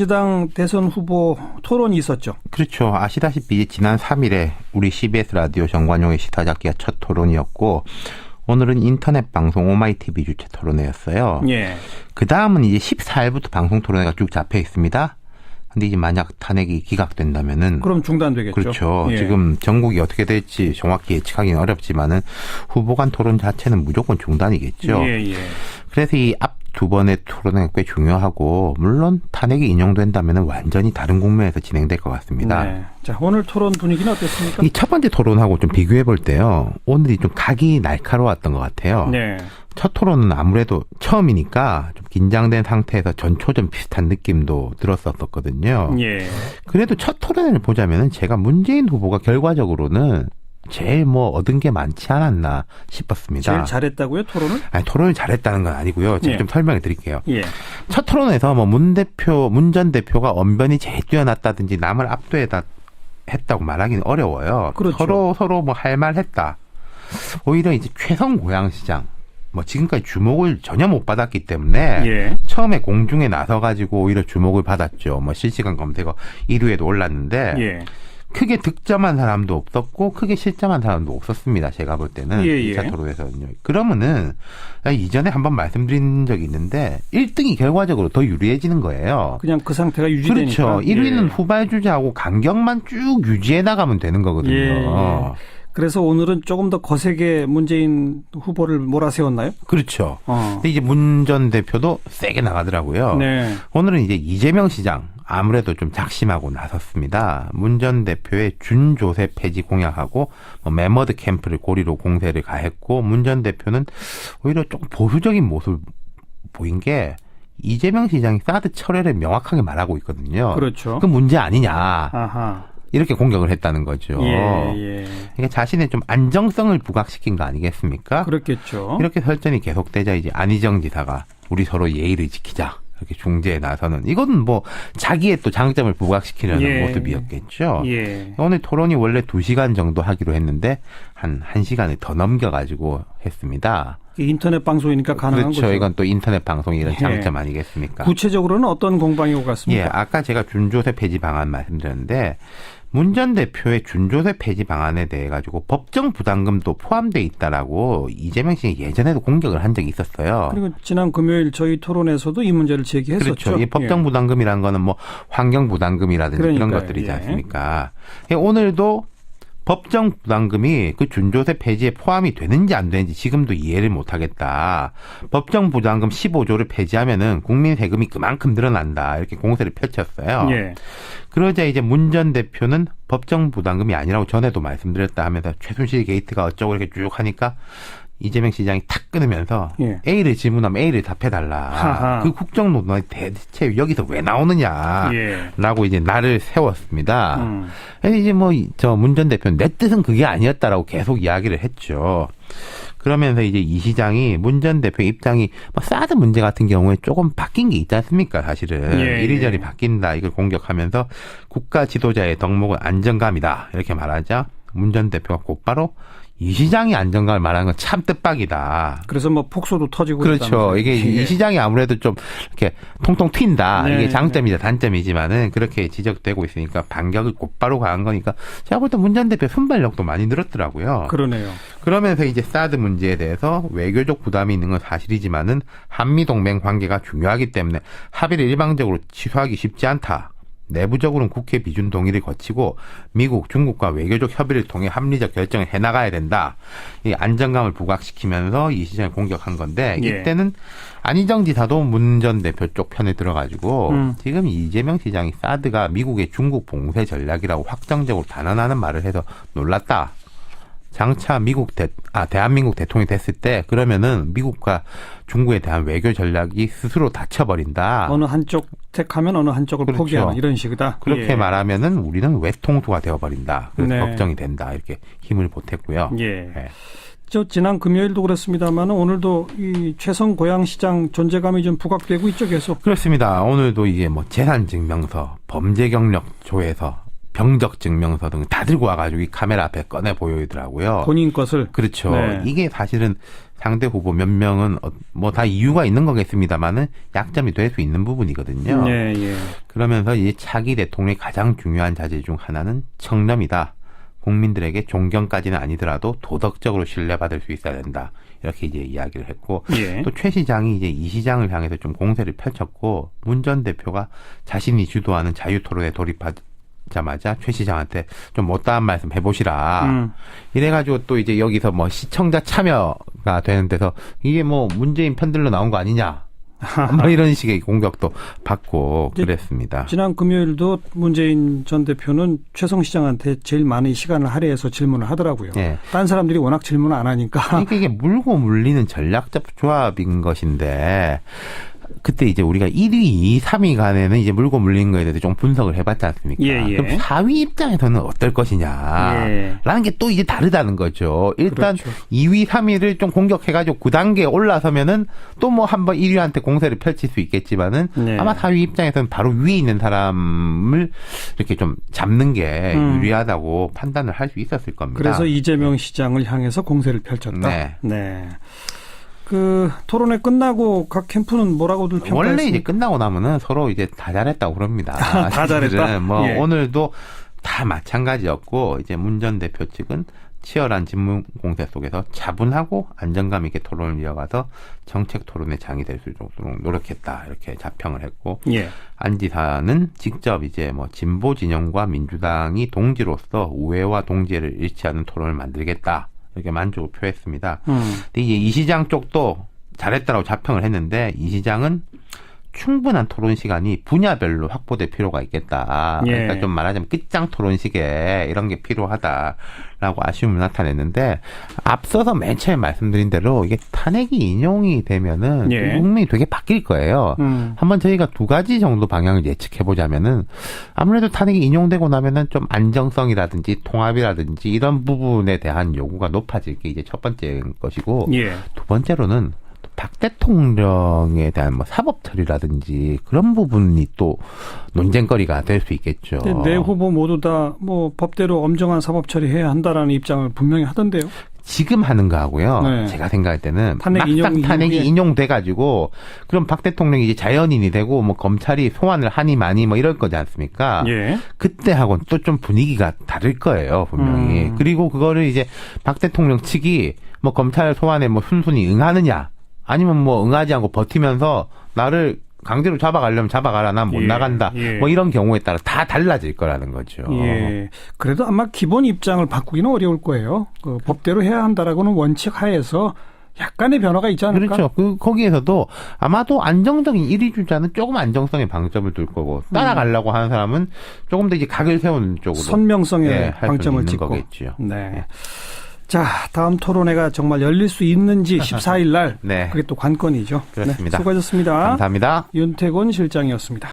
민주당 대선 후보 토론이 있었죠. 그렇죠. 아시다시피 지난 3일에 우리 CBS 라디오 정관용의 시사잡기가 첫 토론이었고 오늘은 인터넷 방송 오마이TV 주최 토론회였어요. 예. 그 다음은 이제 14일부터 방송 토론회가 쭉 잡혀 있습니다. 근데 이제 만약 탄핵이 기각된다면은 그럼 중단되겠죠. 그렇죠. 예. 지금 전국이 어떻게 될지 정확히 예측하기는 어렵지만은 후보 간 토론 자체는 무조건 중단이겠죠. 예, 예. 그래서 이 앞 두 번의 토론회가 꽤 중요하고 물론 탄핵이 인용된다면은 완전히 다른 국면에서 진행될 것 같습니다. 네. 자, 오늘 토론 분위기는 어땠습니까? 이 첫 번째 토론하고 좀 비교해 볼 때요. 오늘이 좀 각이 날카로웠던 것 같아요. 네. 첫 토론은 아무래도 처음이니까 좀 긴장된 상태에서 전초전 비슷한 느낌도 들었었거든요. 예. 그래도 첫 토론을 보자면은 제가 문재인 후보가 결과적으로는 제일 얻은 게 많지 않았나 싶었습니다. 제일 잘했다고요, 토론을? 아니, 토론을 잘했다는 건 아니고요. 제가 예. 좀 설명해 드릴게요. 예. 첫 토론에서 문 전 대표가 언변이 제일 뛰어났다든지 남을 압도했다 했다고 말하기는 어려워요. 그렇죠. 서로 할 말 했다. 오히려 이제 최성 고양시장 지금까지 주목을 전혀 못 받았기 때문에 예. 처음에 공중에 나서가지고 오히려 주목을 받았죠. 실시간 검색어 1위에도 올랐는데 예. 크게 득점한 사람도 없었고 크게 실점한 사람도 없었습니다. 제가 볼 때는 예, 2차 예. 토론에서는요. 그러면은 이전에 한번 말씀드린 적이 있는데 1등이 결과적으로 더 유리해지는 거예요. 그냥 그 상태가 유지되니까. 그렇죠. 1위는 예. 후발주자하고 간격만 쭉 유지해 나가면 되는 거거든요. 예. 그래서 오늘은 조금 더 거세게 문재인 후보를 몰아세웠나요? 그렇죠. 근데 이제 문 전 대표도 세게 나가더라고요. 네. 오늘은 이제 이재명 시장 아무래도 좀 작심하고 나섰습니다. 문 전 대표의 준조세 폐지 공약하고 매머드 캠프를 고리로 공세를 가했고 문 전 대표는 오히려 조금 보수적인 모습을 보인 게 이재명 시장이 사드 철회를 명확하게 말하고 있거든요. 그렇죠. 그 문제 아니냐. 아하. 이렇게 공격을 했다는 거죠. 예. 그러니까 자신의 좀 안정성을 부각시킨 거 아니겠습니까? 그렇겠죠. 이렇게 설전이 계속되자 이제 안희정 지사가 우리 서로 예의를 지키자. 이렇게 중재에 나서는 이건 자기의 또 장점을 부각시키려는 예. 모습이었겠죠. 예. 오늘 토론이 원래 2시간 정도 하기로 했는데 한 1시간을 더 넘겨가지고 했습니다. 인터넷 방송이니까 가능한 그렇죠. 거죠. 이건 또 인터넷 방송이 이런 예. 장점 아니겠습니까? 구체적으로는 어떤 공방이 예, 오갔습니까? 아까 제가 준조세 폐지 방안 말씀드렸는데 문 전 대표의 준조세 폐지 방안에 대해 가지고 법정 부담금도 포함되어 있다라고 이재명 씨가 예전에도 공격을 한 적이 있었어요. 그리고 지난 금요일 저희 토론에서도 이 문제를 제기했었죠. 그렇죠. 이 법정 부담금이라는 거는 환경 부담금이라든지 그런 그러니까요. 것들이지 예. 않습니까? 오늘도 법정 부담금이 그 준조세 폐지에 포함이 되는지 안 되는지 지금도 이해를 못 하겠다. 법정 부담금 15조를 폐지하면은 국민 세금이 그만큼 늘어난다. 이렇게 공세를 펼쳤어요. 예. 그러자 이제 문 전 대표는 법정 부담금이 아니라고 전에도 말씀드렸다 하면서 최순실 게이트가 어쩌고 이렇게 쭉 하니까 이재명 시장이 탁 끊으면서 예. A를 질문하면 A를 답해달라. 하하. 그 국정농단이 대체 여기서 왜 나오느냐. 예. 라고 이제 나를 세웠습니다. 그래서 이제 문 전 대표는 내 뜻은 그게 아니었다라고 계속 이야기를 했죠. 그러면서 이제 이 시장이 문 전 대표 입장이 사드 문제 같은 경우에 조금 바뀐 게 있지 않습니까? 사실은 예, 이리저리 예. 바뀐다 이걸 공격하면서 국가 지도자의 덕목은 안정감이다 이렇게 말하자 문 전 대표가 곧바로 이 시장이 안정감을 말하는 건 참 뜻밖이다. 그래서 폭소도 터지고 그렇죠. 있다면서요. 이게 예. 이 시장이 아무래도 좀 이렇게 통통 튄다. 네, 이게 장점이자 단점이지만은 그렇게 지적되고 있으니까 반격을 곧바로 가한 거니까 제가 볼 때 문 전 대표 순발력도 많이 늘었더라고요. 그러네요. 그러면서 이제 사드 문제에 대해서 외교적 부담이 있는 건 사실이지만은 한미 동맹 관계가 중요하기 때문에 합의를 일방적으로 취소하기 쉽지 않다. 내부적으로는 국회 비준 동의를 거치고 미국, 중국과 외교적 협의를 통해 합리적 결정을 해나가야 된다. 이 안정감을 부각시키면서 이 시장을 공격한 건데 예. 이때는 안희정 지사도 문 전 대표 쪽 편에 들어가지고 지금 이재명 시장이 사드가 미국의 중국 봉쇄 전략이라고 확정적으로 단언하는 말을 해서 놀랐다. 장차 대한민국 대통령이 됐을 때 그러면은 미국과 중국에 대한 외교 전략이 스스로 닫혀버린다. 어느 한쪽 택하면 어느 한쪽을 그렇죠. 포기하는 이런 식이다. 그렇게 예. 말하면은 우리는 외통수가 되어버린다. 그래서 네. 걱정이 된다. 이렇게 힘을 보탰고요. 예. 네. 지난 금요일도 그렇습니다만 오늘도 이 최성 고양시장 존재감이 좀 부각되고 있죠, 계속. 그렇습니다. 오늘도 이게 재산증명서, 범죄 경력 조회서, 병적 증명서 등 다 들고 와가지고 이 카메라 앞에 꺼내 보이더라고요. 본인 것을. 그렇죠. 네. 이게 사실은 상대 후보 몇 명은 뭐 다 이유가 있는 거겠습니다만은 약점이 될 수 있는 부분이거든요. 네, 예. 그러면서 이 차기 대통령의 가장 중요한 자질 중 하나는 청렴이다. 국민들에게 존경까지는 아니더라도 도덕적으로 신뢰받을 수 있어야 된다. 이렇게 이제 이야기를 했고 예. 또 최 시장이 이제 이 시장을 향해서 좀 공세를 펼쳤고 문 전 대표가 자신이 주도하는 자유토론에 돌입하자마자 최 시장한테 좀 못다한 말씀 해보시라. 이래가지고 또 이제 여기서 뭐 시청자 참여가 되는 데서 이게 뭐 문재인 편들로 나온 거 아니냐. 뭐 이런 식의 공격도 받고 그랬습니다. 지난 금요일도 문재인 전 대표는 최성 시장한테 제일 많은 시간을 할애해서 질문을 하더라고요. 예. 딴 사람들이 워낙 질문을 안 하니까. 그러니까 이게 물고 물리는 전략적 조합인 것인데 그때 이제 우리가 1위, 2위, 3위 간에는 이제 물고 물리는 거에 대해서 좀 분석을 해봤지 않습니까? 예, 예. 그럼 4위 입장에서는 어떨 것이냐. 예. 라는 게 또 이제 다르다는 거죠. 일단 그렇죠. 2위, 3위를 좀 공격해가지고 9단계에 올라서면은 또 뭐 한번 1위한테 공세를 펼칠 수 있겠지만은 네. 아마 4위 입장에서는 바로 위에 있는 사람을 이렇게 좀 잡는 게 유리하다고 판단을 할 수 있었을 겁니다. 그래서 이재명 시장을 향해서 공세를 펼쳤다. 네. 네. 그 토론회 끝나고 각 캠프는 뭐라고들 평가했습니까? 원래 이제 끝나고 나면은 서로 이제 다 잘했다고 그럽니다. 다 잘했다? 뭐 예. 오늘도 다 마찬가지였고 이제 문 전 대표 측은 치열한 질문 공세 속에서 차분하고 안정감 있게 토론을 이어가서 정책 토론의 장이 될 수 있도록 노력했다. 이렇게 자평을 했고 예. 안 지사는 직접 이제 뭐 진보 진영과 민주당이 동지로서 우회와 동지를 일치하는 토론을 만들겠다. 이렇게 만족을 표했습니다. 근데 이제 이 시장 쪽도 잘했다라고 자평을 했는데 이 시장은 충분한 토론 시간이 분야별로 확보될 필요가 있겠다. 예. 그러니까 좀 말하자면 끝장 토론식에 이런 게 필요하다라고 아쉬움을 나타냈는데 앞서서 맨 처음에 말씀드린 대로 이게 탄핵이 인용이 되면은 예. 국민이 되게 바뀔 거예요. 한번 저희가 두 가지 정도 방향을 예측해 보자면은 아무래도 탄핵이 인용되고 나면은 좀 안정성이라든지 통합이라든지 이런 부분에 대한 요구가 높아질 게 이제 첫 번째인 것이고 예. 두 번째로는 박 대통령에 대한 뭐 사법 처리라든지 그런 부분이 또 논쟁거리가 될 수 있겠죠. 네 후보 모두 다 뭐 법대로 엄정한 사법 처리해야 한다라는 입장을 분명히 하던데요. 지금 하는 거하고요. 네. 제가 생각할 때는 탄핵 막상 인용 탄핵이 이후에. 인용돼가지고 그럼 박 대통령이 이제 자연인이 되고 뭐 검찰이 소환을 하니 마니 뭐 이럴 거지 않습니까? 예. 그때하고는 또 좀 분위기가 다를 거예요, 분명히. 그리고 그거를 이제 박 대통령 측이 뭐 검찰 소환에 뭐 순순히 응하느냐 아니면 뭐 응하지 않고 버티면서 나를 강제로 잡아가려면 잡아가라. 난 못 예, 나간다. 예. 뭐 이런 경우에 따라 다 달라질 거라는 거죠. 예. 그래도 아마 기본 입장을 바꾸기는 어려울 거예요. 그 법대로 해야 한다라고는 원칙 하에서 약간의 변화가 있지 않을까? 그렇죠. 거기에서도 아마도 안정적인 1위 주자는 조금 안정성에 방점을 둘 거고 따라가려고 하는 사람은 조금 더 이제 각을 세우는 쪽으로 선명성에 할 수는 방점을 있는 찍고. 거겠죠. 네. 자, 다음 토론회가 정말 열릴 수 있는지 14일 날 네. 그게 또 관건이죠. 그렇습니다. 네, 수고하셨습니다. 감사합니다. 윤태곤 실장이었습니다.